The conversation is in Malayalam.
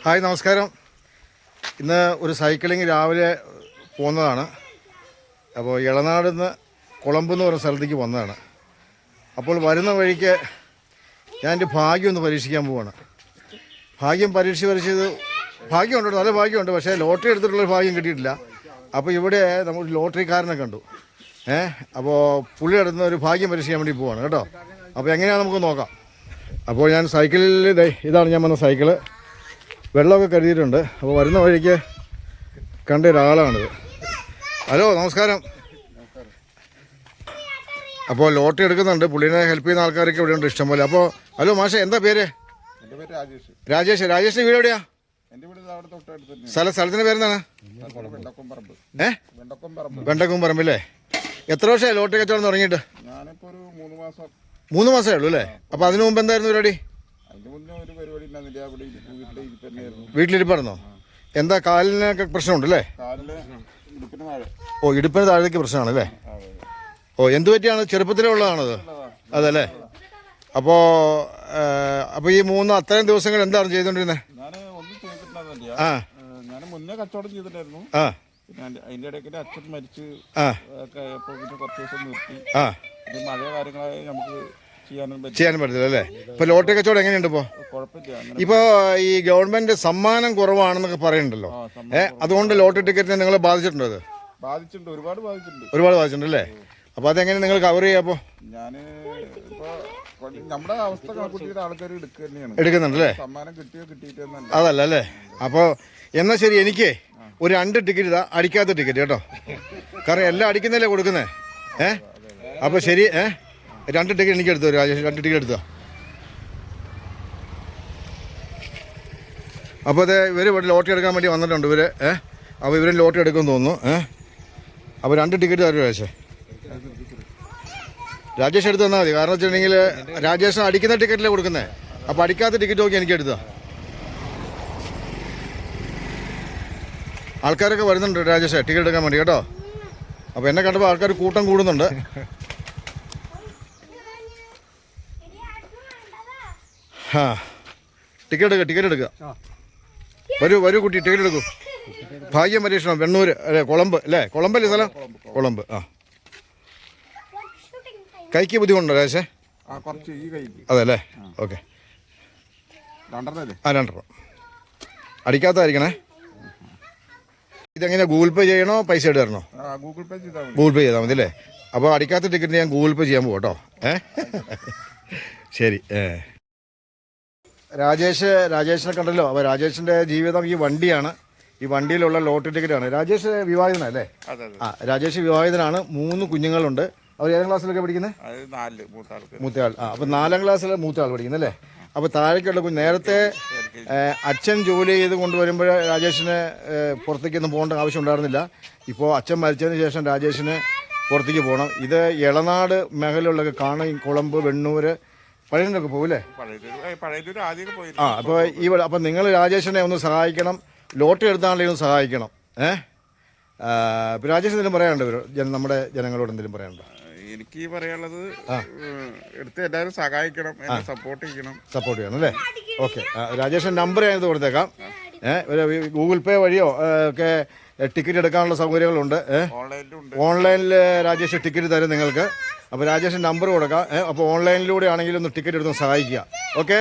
ഹായ് നമസ്കാരം. ഇന്ന് ഒരു സൈക്ലിംഗ് രാവിലെ പോകുന്നതാണ്. അപ്പോൾ ഇളനാട് നിന്ന് കുളമ്പെന്ന് പറയുന്ന സ്ഥലത്തേക്ക് വന്നതാണ്. അപ്പോൾ വരുന്ന വഴിക്ക് ഞാൻ എൻ്റെ ഭാഗ്യം ഒന്ന് പരീക്ഷിക്കാൻ പോവാണ്. ഭാഗ്യം പരീക്ഷിച്ചത് ഭാഗ്യമുണ്ട്, നല്ല ഭാഗ്യമുണ്ട്. പക്ഷേ ലോട്ടറി എടുത്തിട്ടുള്ളൊരു ഭാഗ്യം കിട്ടിയിട്ടില്ല. അപ്പോൾ ഇവിടെ നമ്മൾ ലോട്ടറിക്കാരനെ കണ്ടു. അപ്പോൾ പുള്ളി എടുക്കുന്ന ഒരു ഭാഗ്യം പരീക്ഷിക്കാൻ വേണ്ടി പോവാണ് കേട്ടോ. അപ്പോൾ എങ്ങനെയാണ് നമുക്ക് നോക്കാം. അപ്പോൾ ഞാൻ സൈക്കിളിൽ ഇതാണ് ഞാൻ വന്ന സൈക്കിള്. വെള്ളമൊക്കെ കരുതിയിട്ടുണ്ട്. അപ്പോൾ വരുന്ന വഴിക്ക് കണ്ട ഒരാളാണിത്. ഹലോ നമസ്കാരം. അപ്പോൾ ലോട്ടറി എടുക്കുന്നുണ്ട്. പുള്ളിനെ ഹെൽപ്പ് ചെയ്യുന്ന ആൾക്കാരൊക്കെ ഇവിടെ ഉണ്ട് ഇഷ്ടംപോലെ. അപ്പോൾ ഹലോ മാഷെ, എന്താ പേര്? എൻ്റെ പേര് രാജേഷ്. രാജേഷിൻ്റെ വീട് എവിടെയാ? എൻ്റെ വീട് അവിടെ തൊട്ടടുത്ത് തന്നെ. സ്ഥലത്തിൻ്റെ പേരെന്താണ്? വെണ്ടക്കും പറമ്പല്ലേ. എത്ര വർഷമായി ലോട്ടറി കച്ചവടം തുടങ്ങിയിട്ട്? ഞാനിപ്പോൾ ഒരു 3 മാസം. 3 മാസമേ ഉള്ളൂ അല്ലേ? അപ്പോൾ അതിനു മുമ്പ് എന്തായിരുന്നു പരിപാടി? അതിന് മുന്നേ ഒരു പരിപാടി ഉണ്ടായിരുന്നില്ല. അവിടെ വീട്ടിലിരിപ്പന്നെയായിരുന്നു. വീട്ടിലിരിപ്പായിരുന്നോ? എന്താ കാലിനൊക്കെ പ്രശ്നമുണ്ടല്ലേ? കാലില് ഇടുപ്പിന് താഴെ. ഓ, ഇടുപ്പിന് താഴേക്ക് പ്രശ്നമാണല്ലേ? ഓ, എന്ത് പറ്റിയാണ്? ചെറുപ്പത്തിലേ ഉള്ളതാണത്? അതല്ലേ? അപ്പോൾ ഈ അത്രയും ദിവസങ്ങൾ എന്താണ് ചെയ്തുകൊണ്ടിരുന്നത്? ഞാൻ ഒന്നും ചെയ്തിട്ടുണ്ടായിരുന്നില്ല. ആ, ഞാൻ മുന്നേ കച്ചവടം ചെയ്തിട്ടായിരുന്നു. ആ, പിന്നെ അതിൻ്റെ ഇടയ്ക്ക് അച്ഛൻ മരിച്ച് ആ, ഒക്കെ ആയപ്പോൾ പിന്നെ കുറച്ച് ദിവസം നിർത്തി. ആ, ഇത് മഴ കാര്യങ്ങളായി നമുക്ക് ചെയ്യാനും പറ്റില്ല അല്ലേ? ഇപ്പോൾ ലോട്ടറി കച്ചവടം എങ്ങനെയുണ്ട് ഇപ്പോൾ? കുഴപ്പമില്ല. ഇപ്പോൾ ഈ ഗവൺമെന്റ് സമ്മാനം കുറവാണെന്നൊക്കെ പറയുന്നുണ്ടല്ലോ. അതുകൊണ്ട് ലോട്ടറി ടിക്കറ്റിനെ നിങ്ങളെ ബാധിച്ചിട്ടുണ്ടോ? അത് ബാധിച്ചിട്ടുണ്ട്, ഒരുപാട് ബാധിച്ചിട്ടുണ്ട്. ഒരുപാട് ബാധിച്ചിട്ടുണ്ടല്ലേ? അപ്പോൾ അതെങ്ങനെ നിങ്ങൾ കവർ ചെയ്യുക? അപ്പോൾ ഞാൻ ഇപ്പോൾ നമ്മുടെ അവസ്ഥ കണക്കൂട്ടിയിട്ട് ആൾക്കാർ എടുക്കുന്നുണ്ടല്ലേ? സമ്മാനം കിട്ടിയിട്ടൊന്നല്ല. അതല്ല അല്ലേ? അപ്പോൾ എന്നാൽ ശരി, എനിക്ക് ഒരു 2 ടിക്കറ്റ് ഇതാ, അടിക്കാത്ത ടിക്കറ്റ് കേട്ടോ. കാരണം എല്ലാം അടിക്കുന്നതല്ലേ കൊടുക്കുന്നേ. അപ്പോൾ ശരി, 2 ടിക്കറ്റ് എനിക്ക് എടുത്തു. രാജേഷ് 2 ടിക്കറ്റ് എടുത്തോ. അപ്പോൾ അതെ, ഇവർ ഇവിടെ ലോട്ടറി എടുക്കാൻ വേണ്ടി വന്നിട്ടുണ്ട് ഇവർ. അപ്പോൾ ഇവരും ലോട്ടറി എടുക്കുമെന്ന് തോന്നുന്നു. അപ്പോൾ 2 ടിക്കറ്റ് തരും രാജേഷ് എടുത്ത് തന്നാൽ മതി. കാരണം വെച്ചിട്ടുണ്ടെങ്കിൽ രാജേഷ് അടിക്കുന്ന ടിക്കറ്റിലേ കൊടുക്കുന്നത്. അപ്പോൾ അടിക്കാത്ത ടിക്കറ്റ് നോക്കി എനിക്ക് എടുത്താൽ. ആൾക്കാരൊക്കെ വരുന്നുണ്ട് രാജേഷ് ടിക്കറ്റ് എടുക്കാൻ വേണ്ടി കേട്ടോ. അപ്പോൾ എന്നെ കണ്ടപ്പോൾ ആൾക്കാർ കൂട്ടം കൂടുന്നുണ്ട്. ആ, ടിക്കറ്റ് എടുക്കുക. വരൂ കുട്ടി, ടിക്കറ്റ് എടുക്കൂ. ഭാഗ്യം പരീക്ഷണം വെണ്ണൂർ അല്ലേ? കുളമ്പ് അല്ലേ? കുളമ്പല്ലേ സ്ഥലം? കുളമ്പ്. ആ, കൈക്ക് ബുദ്ധിമുട്ടുണ്ടോ രാജേഷേ? അതെ അല്ലേ? ഓക്കെ. 2 അടിക്കാത്തതായിരിക്കണേ. ഇതെങ്ങനെ ഗൂഗിൾ പേ ചെയ്യണോ പൈസ ഇട്ട് തരണോ? ഗൂഗിൾ പേ ചെയ്താൽ മതി അല്ലേ? അപ്പോൾ അടിക്കാത്ത ടിക്കറ്റ് ഞാൻ ഗൂഗിൾ പേ ചെയ്യാൻ പോകും കേട്ടോ. ശരി. രാജേഷിനെ കണ്ടല്ലോ. അപ്പോൾ രാജേഷിൻ്റെ ജീവിതം ഈ വണ്ടിയാണ്. ഈ വണ്ടിയിലുള്ള ലോട്ടറി ടിക്കറ്റാണ്. രാജേഷ് വിവാഹിതനല്ലേ? ആ, രാജേഷ് വിവാഹിതനാണ്. 3 കുഞ്ഞുങ്ങളുണ്ട്. അവർ ഏതാം ക്ലാസ്സിലൊക്കെ പഠിക്കുന്നത്? മൂത്തയാൾ. ആ, അപ്പോൾ 4ാം ക്ലാസ്സിൽ മൂത്തയാൾ പഠിക്കുന്നല്ലേ? അപ്പോൾ താഴേക്കുള്ള നേരത്തെ അച്ഛൻ ജോലി ചെയ്ത് കൊണ്ടുവരുമ്പോൾ രാജേഷിന് പുറത്തേക്കൊന്നും പോകേണ്ട ആവശ്യം ഉണ്ടായിരുന്നില്ല. ഇപ്പോൾ അച്ഛൻ മരിച്ചതിന് ശേഷം രാജേഷിന് പുറത്തേക്ക് പോകണം. ഇത് ഇളനാട് മേഖലകളിലൊക്കെ കാണും. കുളമ്പ്, വെണ്ണൂർ, പഴയനൊക്കെ പോകില്ലേ? ആ, അപ്പോൾ നിങ്ങൾ രാജേഷിനെ ഒന്ന് സഹായിക്കണം. ലോട്ടറി എടുത്താണെങ്കിലും ഒന്ന് സഹായിക്കണം. രാജേഷ് എന്തെങ്കിലും പറയാനുണ്ടോ? നമ്മുടെ ജനങ്ങളോട് എന്തെങ്കിലും പറയാനുണ്ടോ? എനിക്ക് പറയാനുള്ളത്, എടുത്ത് എല്ലാവരും സഹായിക്കണം, സപ്പോർട്ട് ചെയ്യണം അല്ലേ? ഓക്കെ. രാജേഷിൻ്റെ നമ്പർ ഞാനിത് കൊടുത്തേക്കാം. ഗൂഗിൾ പേ വഴിയോ ഒക്കെ ടിക്കറ്റ് എടുക്കാനുള്ള സൗകര്യങ്ങളുണ്ട്. ഓൺലൈനിൽ രാജേഷ് ടിക്കറ്റ് തരും നിങ്ങൾക്ക്. അപ്പോൾ രാജേഷിൻ്റെ നമ്പർ കൊടുക്കാം. അപ്പോൾ ഓൺലൈനിലൂടെ ആണെങ്കിലും ഒന്ന് ടിക്കറ്റ് എടുത്ത് സഹായിക്കുക. ഓക്കെ.